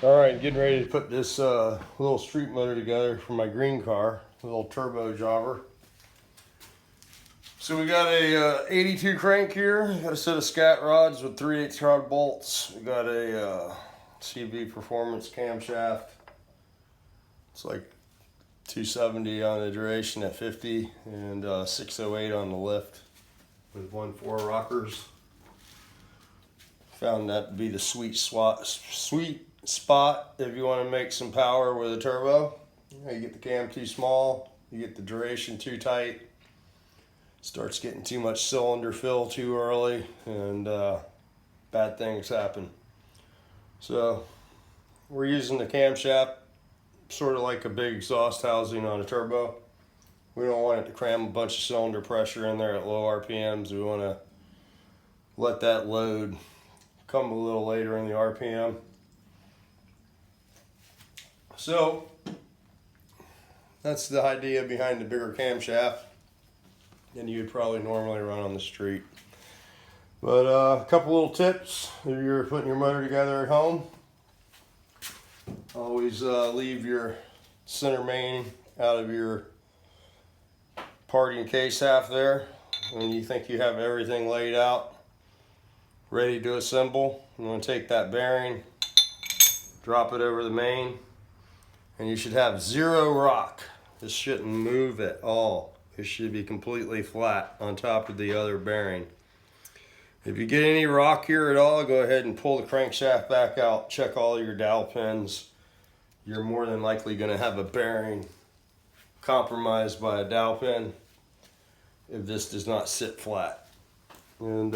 All right, getting ready to put this little street motor together for my green car, a little turbo jobber. So we got a 82 crank here, got a set of scat rods with 3/8 rod bolts. We got a CV Performance camshaft. It's like 270 on the duration at 50 and 608 on the lift with 1.4 rockers. Found that to be the sweet spot if you want to make some power with a turbo. You get the cam too small, you get the duration too tight, starts getting too much cylinder fill too early, and bad things happen. So we're using the camshaft sort of like a big exhaust housing on a turbo. We don't want it to cram a bunch of cylinder pressure in there at low RPMs. We want to let that load come a little later in the RPM. So that's the idea behind the bigger camshaft than you'd probably normally run on the street. But a couple little tips if you're putting your motor together at home. Always leave your center main out of your parting case half there when you think you have everything laid out, ready to assemble. You want to take that bearing, drop it over the main, and you should have zero rock. This shouldn't move at all. It should be completely flat on top of the other bearing. If you get any rock here at all, go ahead and pull the crankshaft back out, check all your dowel pins. You're more than likely going to have a bearing compromised by a dowel pin if this does not sit flat. And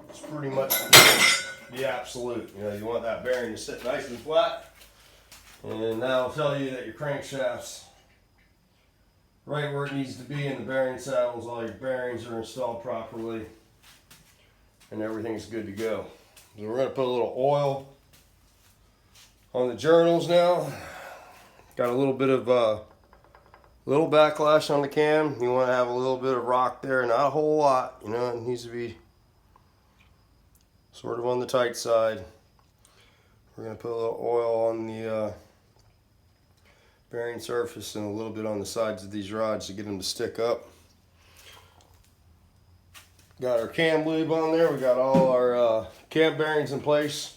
it's pretty much the absolute. You want that bearing to sit nice and flat, and that'll tell you that your crankshaft's right where it needs to be in the bearing saddles. All your bearings are installed properly, and everything's good to go. So we're going to put a little oil on the journals now. Got a little bit of little backlash on the cam. You want to have a little bit of rock there, not a whole lot. It needs to be sort of on the tight side. We're going to put a little oil on the bearing surface and a little bit on the sides of these rods to get them to stick up. Got our cam lube on there. We got all our cam bearings in place.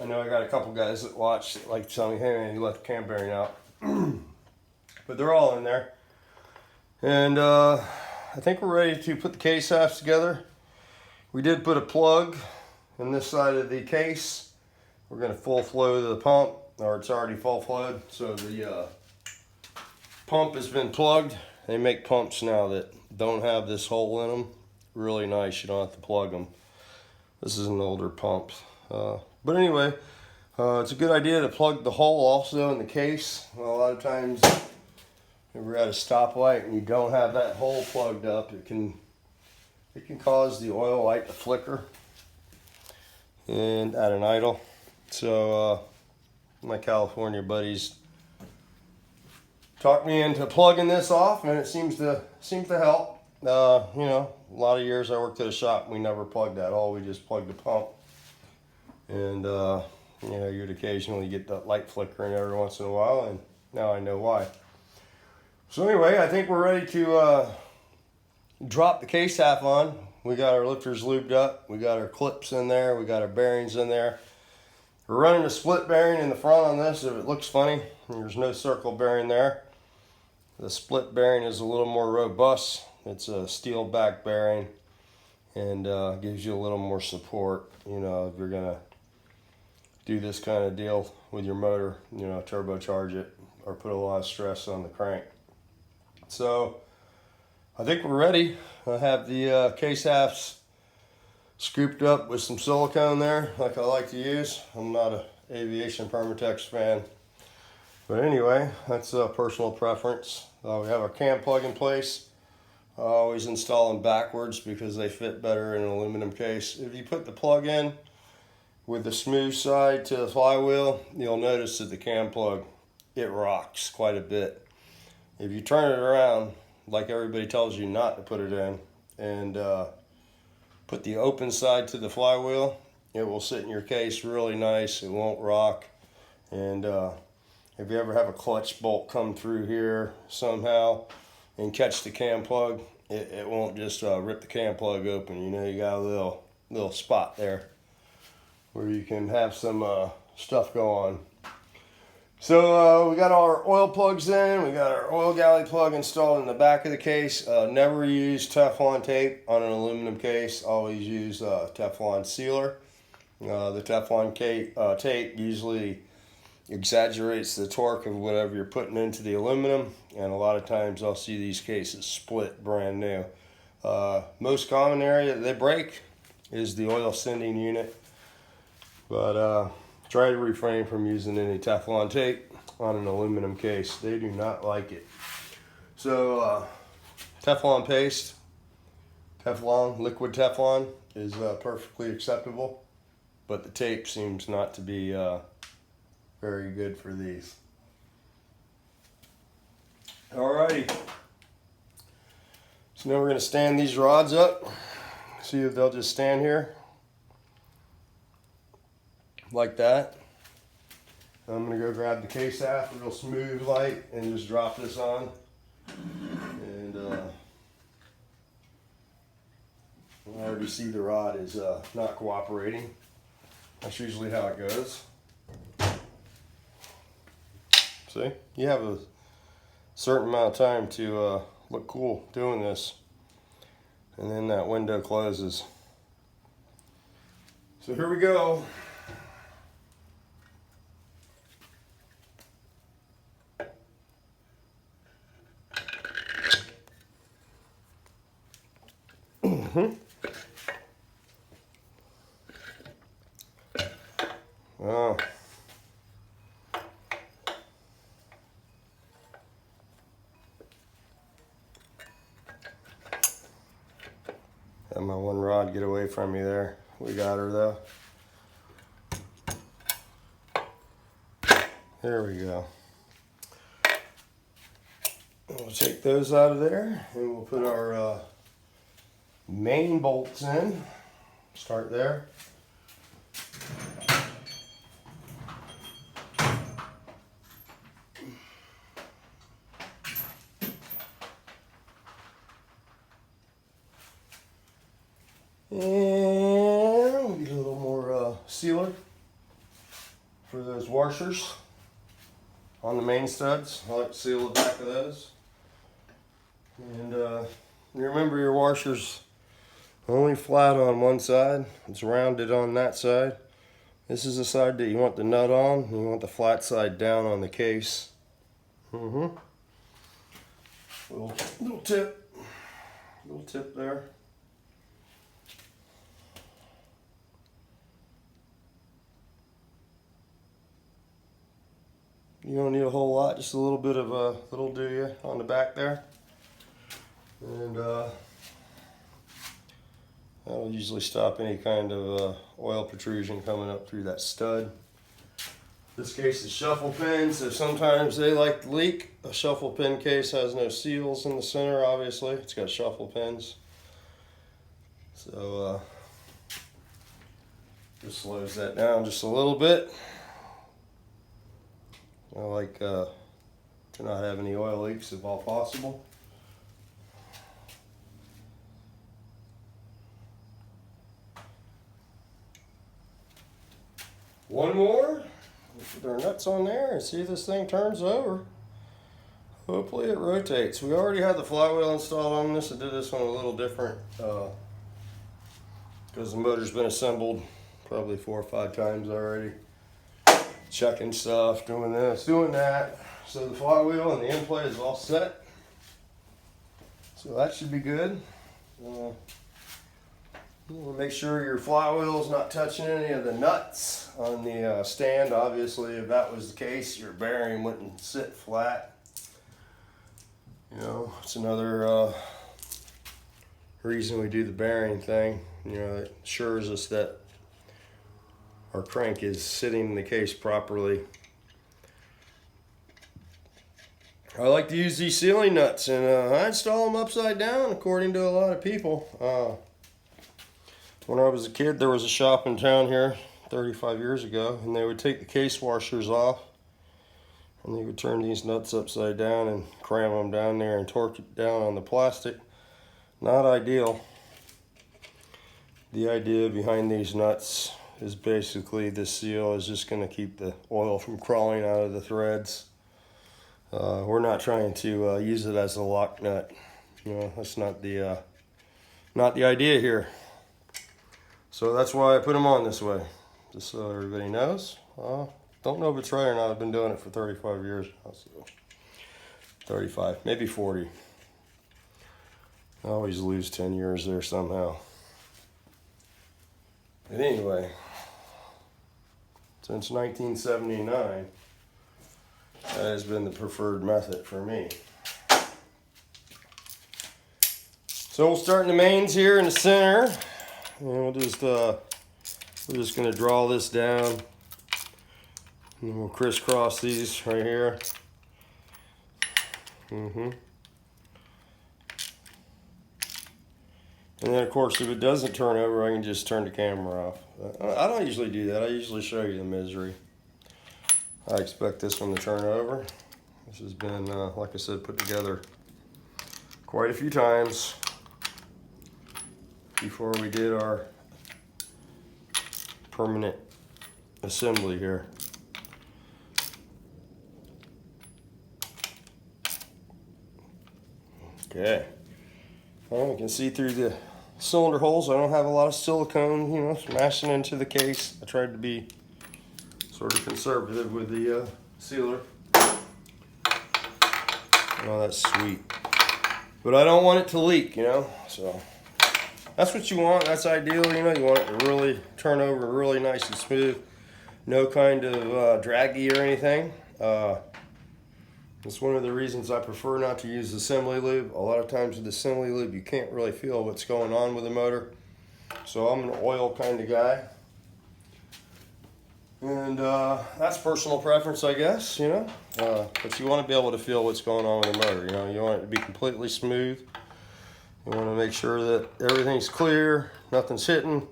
I know I got a couple guys that watch that like to tell me, hey man, you left the cam bearing out. But they're all in there. And I think we're ready to put the case halves together. We did put a plug in this side of the case. We're going to full flow the pump, or it's already full flowed. So the pump has been plugged. They make pumps now that don't have this hole in them. Really nice, you don't have to plug them. This is an older pump. But anyway, it's a good idea to plug the hole also in the case. A lot of times, if we're at a stoplight and you don't have that hole plugged up, it can cause the oil light to flicker and at an idle. So my California buddies talked me into plugging this off, and it seems to help. A lot of years I worked at a shop, we never plugged that hole. We just plugged the pump. And you'd occasionally get that light flickering every once in a while, and now I know why. So anyway, I think we're ready to drop the case half on. We got our lifters lubed up. We got our clips in there. We got our bearings in there. We're running a split bearing in the front on this if it looks funny. There's no circle bearing there. The split bearing is a little more robust. It's a steel back bearing and gives you a little more support, if you're going to do this kind of deal with your motor, turbocharge it or put a lot of stress on the crank. So I think we're ready. I have the case halves scooped up with some silicone there like I like to use. I'm not an aviation Permatex fan. But anyway, that's a personal preference. We have our cam plug in place. I always install them backwards because they fit better in an aluminum case. If you put the plug in with the smooth side to the flywheel, you'll notice that the cam plug, it rocks quite a bit. If you turn it around, like everybody tells you not to put it in, and put the open side to the flywheel, It will sit in your case really nice. It won't rock. And if you ever have a clutch bolt come through here somehow and catch the cam plug, it won't just rip the cam plug open. You know, you got a little spot there where you can have some stuff go on. So we got our oil plugs in. We got our oil galley plug installed in the back of the case. Never use Teflon tape on an aluminum case. Always use Teflon sealer. The Teflon tape usually exaggerates the torque of whatever you're putting into the aluminum, and a lot of times I'll see these cases split brand new. Most common area that they break is the oil sending unit, but try to refrain from using any Teflon tape on an aluminum case. They do not like it. So Teflon paste, liquid Teflon is perfectly acceptable, but the tape seems not to be very good for these. Alrighty. So now we're going to stand these rods up. See if they'll just stand here like that. I'm going to go grab the case half, real smooth, light, and just drop this on. And I already see the rod is not cooperating. That's usually how it goes. See, you have a certain amount of time to look cool doing this, and then that window closes. So here we go. Oh. Had my one rod get away from me there. We got her though. There we go. We'll take those out of there and we'll put our main bolts in. Start there. And we'll get a little more sealer for those washers on the main studs. I like to seal the back of those. And remember, your washer's only flat on one side. It's rounded on that side. This is the side that you want the nut on. You want the flat side down on the case. Little tip there. You don't need a whole lot, just a little bit of a little do ya on the back there. And that'll usually stop any kind of oil protrusion coming up through that stud. This case is shuffle pin, so sometimes they like to leak. A shuffle pin case has no seals in the center, obviously. It's got shuffle pins. So just slows that down just a little bit. I like to not have any oil leaks if all possible. One more. Put our nuts on there and see if this thing turns over. Hopefully it rotates. We already had the flywheel installed on this. I did this one a little different because the motor's been assembled probably 4 or 5 times already. Checking stuff, doing this, doing that. So the flywheel and the end plate is all set. So that should be good. We'll make sure your flywheel is not touching any of the nuts on the stand. Obviously, if that was the case, your bearing wouldn't sit flat. You know, it's another reason we do the bearing thing. You know, it assures us that our crank is sitting in the case properly. I like to use these sealing nuts, and I install them upside down according to a lot of people. When I was a kid, there was a shop in town here 35 years ago, and they would take the case washers off, and they would turn these nuts upside down and cram them down there and torque it down on the plastic. Not ideal. The idea behind these nuts is basically the seal is just going to keep the oil from crawling out of the threads. We're not trying to use it as a lock nut. You know, that's not the idea here. So that's why I put them on this way, just so everybody knows. Don't know if it's right or not. I've been doing it for 35 years now, so 35, maybe 40. I always lose 10 years there somehow. But anyway, since 1979, that has been the preferred method for me. So we'll start in the mains here in the center, and we're just going to draw this down, and we'll crisscross these right here. And then, of course, if it doesn't turn over, I can just turn the camera off. I don't usually do that. I usually show you the misery. I expect this one to turn over. This has been, like I said, put together quite a few times before we did our permanent assembly here. Okay. Well, you can see through the cylinder holes. I don't have a lot of silicone, you know, smashing into the case. I tried to be sort of conservative with the sealer. Oh, that's sweet. But I don't want it to leak, you know, so that's what you want. That's ideal, you know. You want it to really turn over really nice and smooth. No kind of draggy or anything. It's one of the reasons I prefer not to use assembly lube. A lot of times with assembly lube, you can't really feel what's going on with the motor. So I'm an oil kind of guy. And that's personal preference, I guess, you know. But you want to be able to feel what's going on with the motor, you know. You want it to be completely smooth. You want to make sure that everything's clear, nothing's hitting.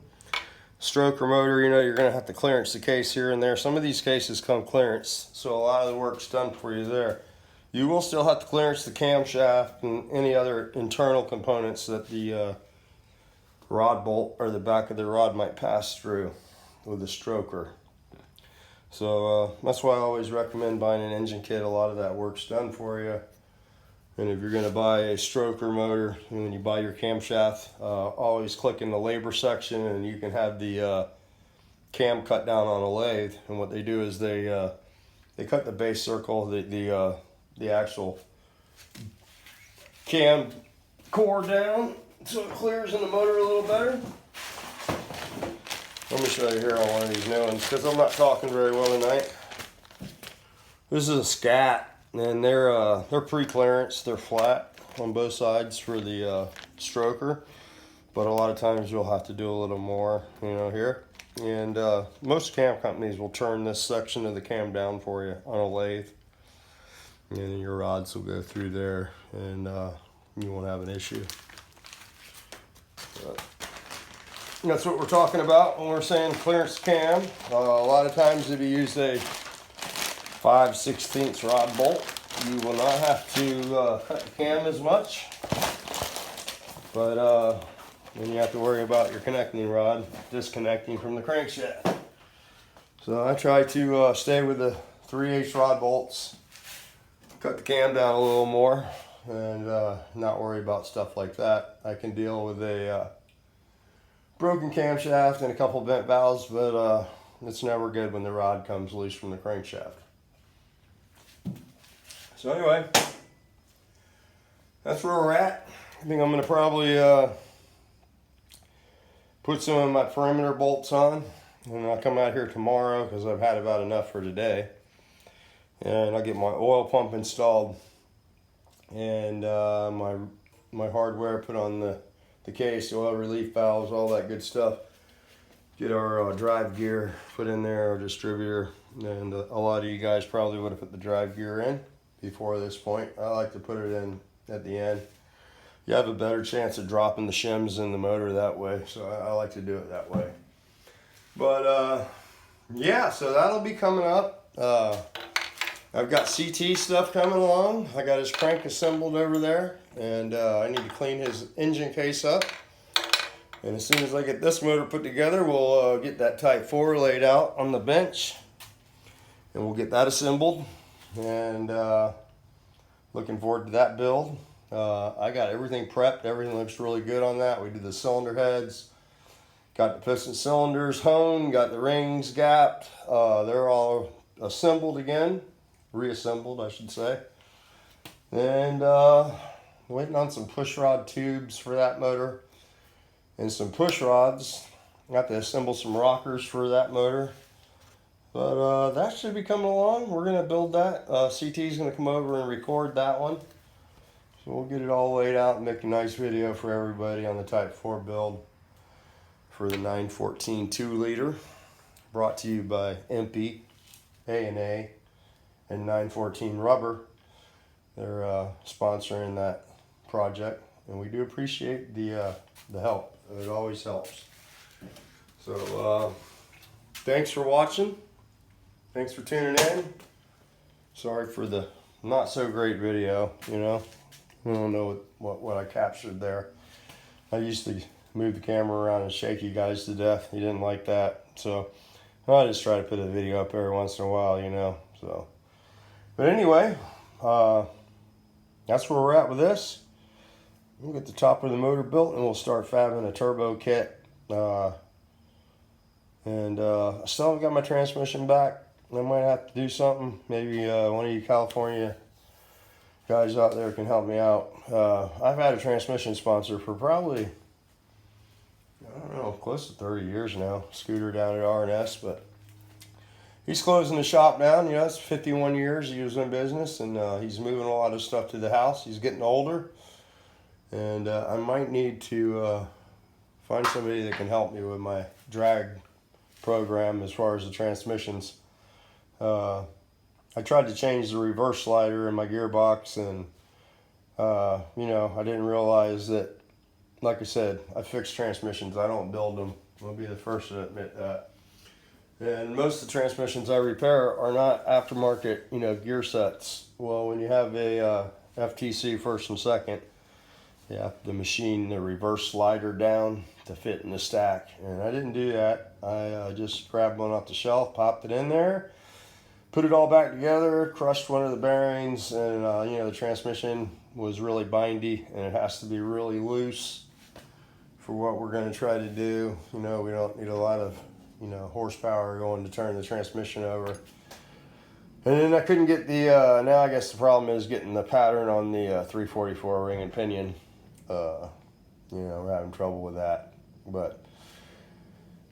Stroker motor, you know, you're going to have to clearance the case here and there. Some of these cases come clearance, so a lot of the work's done for you there. You will still have to clearance the camshaft and any other internal components that the rod bolt or the back of the rod might pass through with the stroker. So that's why I always recommend buying an engine kit. A lot of that work's done for you. And if you're going to buy a stroker motor, when you buy your camshaft, always click in the labor section, and you can have the cam cut down on a lathe. And what they do is they cut the base circle, the actual cam core down so it clears in the motor a little better. Let me show you here on one of these new ones because I'm not talking very well tonight. This is a Scat, and they're pre-clearance. They're flat on both sides for the stroker, but a lot of times you'll have to do a little more, you know, here. And most cam companies will turn this section of the cam down for you on a lathe. And then your rods will go through there, and you won't have an issue. But that's what we're talking about when we're saying clearance cam. A lot of times if you use a 5/16 rod bolt, you will not have to cut the cam as much. But then you have to worry about your connecting rod disconnecting from the crankshaft. So I try to stay with the 3/8 rod bolts. Cut the cam down a little more and not worry about stuff like that. I can deal with a broken camshaft and a couple bent valves, but it's never good when the rod comes loose from the crankshaft. So anyway, that's where we're at. I think I'm going to probably put some of my perimeter bolts on, and I'll come out here tomorrow because I've had about enough for today. And I'll get my oil pump installed and my hardware put on the case, oil relief valves, all that good stuff. Get our drive gear put in there, our distributor, and a lot of you guys probably would have put the drive gear in before this point. I like to put it in at the end. you have a better chance of dropping the shims in the motor that way. So I like to do it that way. But yeah, so that'll be coming up. I've got CT stuff coming along. I got his crank assembled over there, and I need to clean his engine case up. And as soon as I get this motor put together, we'll get that Type 4 laid out on the bench, and we'll get that assembled. And looking forward to that build. I got everything prepped. Everything looks really good on that. We did the cylinder heads, got the piston cylinders honed, got the rings gapped. They're all assembled again, reassembled, I should say. And waiting on some push rod tubes for that motor. And some push rods. Got to assemble some rockers for that motor. But that should be coming along. We're going to build that. CT is going to come over and record that one. So we'll get it all laid out and make a nice video for everybody on the Type 4 build for the 914 2-liter. Brought to you by EMPI, A&A, and 914 Rubber. They're sponsoring that project. And we do appreciate the help. It always helps. So, thanks for watching. Thanks for tuning in. Sorry for the not so great video, you know. I don't know what I captured there. I used to move the camera around and shake you guys to death. You didn't like that. So, I just try to put a video up every once in a while, you know. So, but anyway, that's where we're at with this. We'll get the top of the motor built and we'll start fabbing a turbo kit. I still haven't got my transmission back. I might have to do something. Maybe one of you California guys out there can help me out. I've had a transmission sponsor for probably, I don't know, close to 30 years now. Scooter down at R&S, but he's closing the shop down. You know, it's 51 years he was in business, and he's moving a lot of stuff to the house. He's getting older. And I might need to find somebody that can help me with my drag program as far as the transmissions. I tried to change the reverse slider in my gearbox, and you know, I didn't realize that, like I said, I fix transmissions. I don't build them. I'll be the first to admit that. And most of the transmissions I repair are not aftermarket, you know, gear sets. Well, when you have a FTC first and second, you have to machine the reverse slider down to fit in the stack. And I didn't do that. I just grabbed one off the shelf, popped it in there, put it all back together, crushed one of the bearings, and you know, the transmission was really bindy, and it has to be really loose for what we're going to try to do. You know, we don't need a lot of, you know, horsepower going to turn the transmission over. And then I couldn't get the, now I guess the problem is getting the pattern on the 344 ring and pinion. You know, we're having trouble with that. But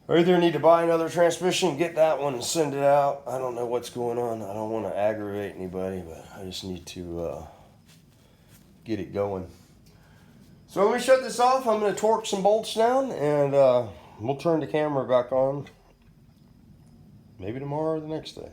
I either need to buy another transmission, get that one and send it out. I don't know what's going on. I don't want to aggravate anybody, but I just need to get it going. So let me shut this off. I'm going to torque some bolts down, and we'll turn the camera back on maybe tomorrow or the next day.